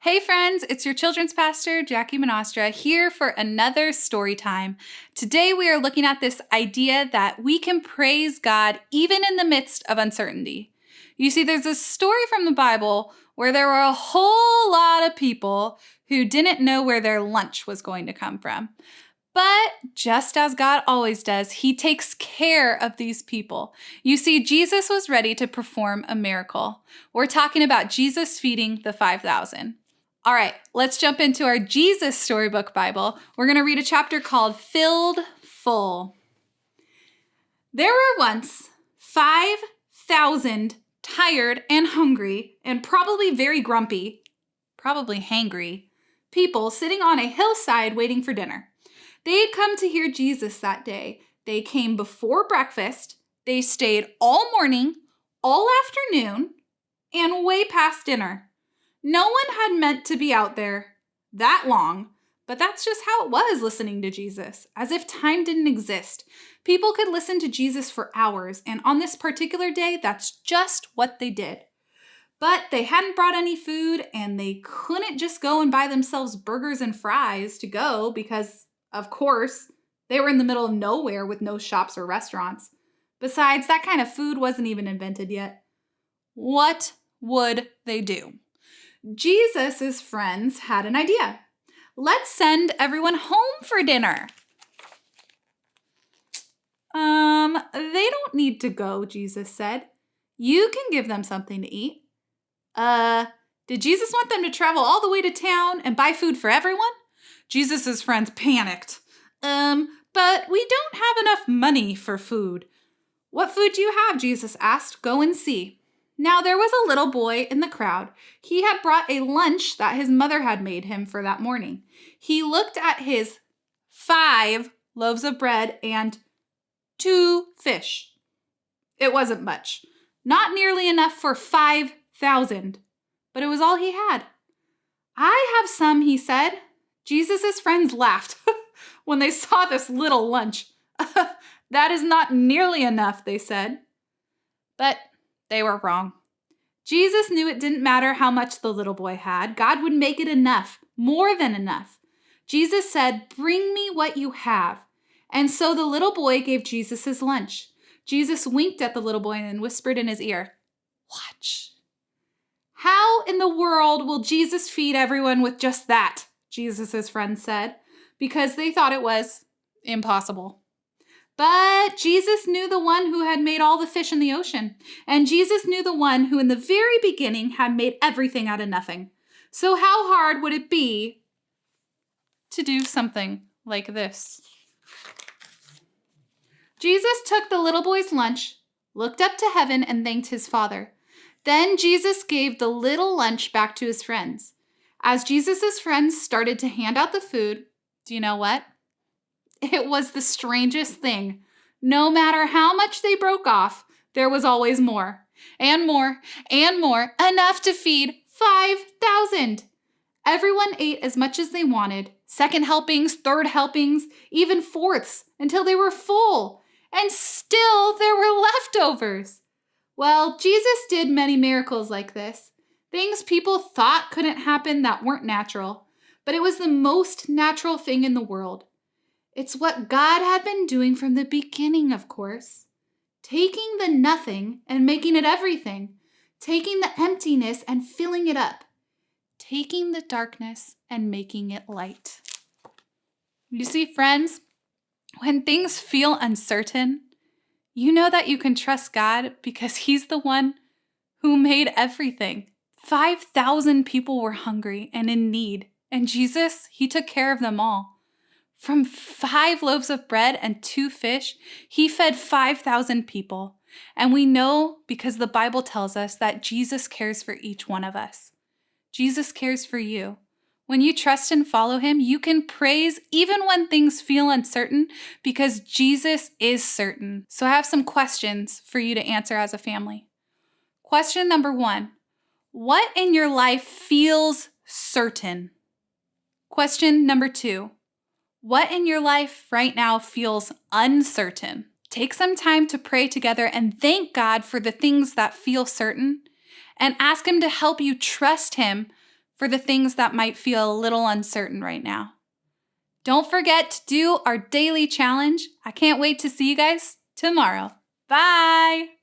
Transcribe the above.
Hey friends, it's your children's pastor, Jackie Manostra, here for another story time. Today we are looking at this idea that we can praise God even in the midst of uncertainty. You see, there's a story from the Bible where there were a whole lot of people who didn't know where their lunch was going to come from. But just as God always does, He takes care of these people. You see, Jesus was ready to perform a miracle. We're talking about Jesus feeding the 5,000. All right, let's jump into our Jesus Storybook Bible. We're going to read a chapter called Filled Full. There were once 5,000 tired and hungry and probably very grumpy, probably hangry, people sitting on a hillside waiting for dinner. They had come to hear Jesus that day. They came before breakfast. They stayed all morning, all afternoon, and way past dinner. No one had meant to be out there that long, but that's just how it was listening to Jesus, as if time didn't exist. People could listen to Jesus for hours, and on this particular day, that's just what they did. But they hadn't brought any food, and they couldn't just go and buy themselves burgers and fries to go because, of course, they were in the middle of nowhere with no shops or restaurants. Besides, that kind of food wasn't even invented yet. What would they do? Jesus' friends had an idea. Let's send everyone home for dinner. They don't need to go, Jesus said. You can give them something to eat. Did Jesus want them to travel all the way to town and buy food for everyone? Jesus' friends panicked. But we don't have enough money for food. What food do you have? Jesus asked. Go and see. Now there was a little boy in the crowd. He had brought a lunch that his mother had made him for that morning. He looked at his 5 loaves of bread and 2 fish. It wasn't much. Not nearly enough for 5,000, but it was all he had. I have some, he said. Jesus' friends laughed when they saw this little lunch. That is not nearly enough, they said. But they were wrong. Jesus knew it didn't matter how much the little boy had. God would make it enough, more than enough. Jesus said, "Bring me what you have." And so the little boy gave Jesus his lunch. Jesus winked at the little boy and whispered in his ear, "Watch." How in the world will Jesus feed everyone with just that? Jesus' friends said, because they thought it was impossible. But Jesus knew the one who had made all the fish in the ocean. And Jesus knew the one who in the very beginning had made everything out of nothing. So how hard would it be to do something like this? Jesus took the little boy's lunch, looked up to heaven, and thanked his Father. Then Jesus gave the little lunch back to his friends. As Jesus' friends started to hand out the food, do you know what? It was the strangest thing. No matter how much they broke off, there was always more, and more, and more, enough to feed 5,000. Everyone ate as much as they wanted, second helpings, third helpings, even fourths, until they were full. And still there were leftovers. Well, Jesus did many miracles like this, things people thought couldn't happen that weren't natural, but it was the most natural thing in the world. It's what God had been doing from the beginning, of course. Taking the nothing and making it everything. Taking the emptiness and filling it up. Taking the darkness and making it light. You see, friends, when things feel uncertain, you know that you can trust God because He's the one who made everything. 5,000 people were hungry and in need, and Jesus, He took care of them all. From 5 loaves of bread and 2 fish, He fed 5,000 people. And we know because the Bible tells us that Jesus cares for each one of us. Jesus cares for you. When you trust and follow Him, you can praise even when things feel uncertain because Jesus is certain. So I have some questions for you to answer as a family. Question number 1, what in your life feels certain? Question number 2, what in your life right now feels uncertain? Take some time to pray together and thank God for the things that feel certain and ask Him to help you trust Him for the things that might feel a little uncertain right now. Don't forget to do our daily challenge. I can't wait to see you guys tomorrow. Bye!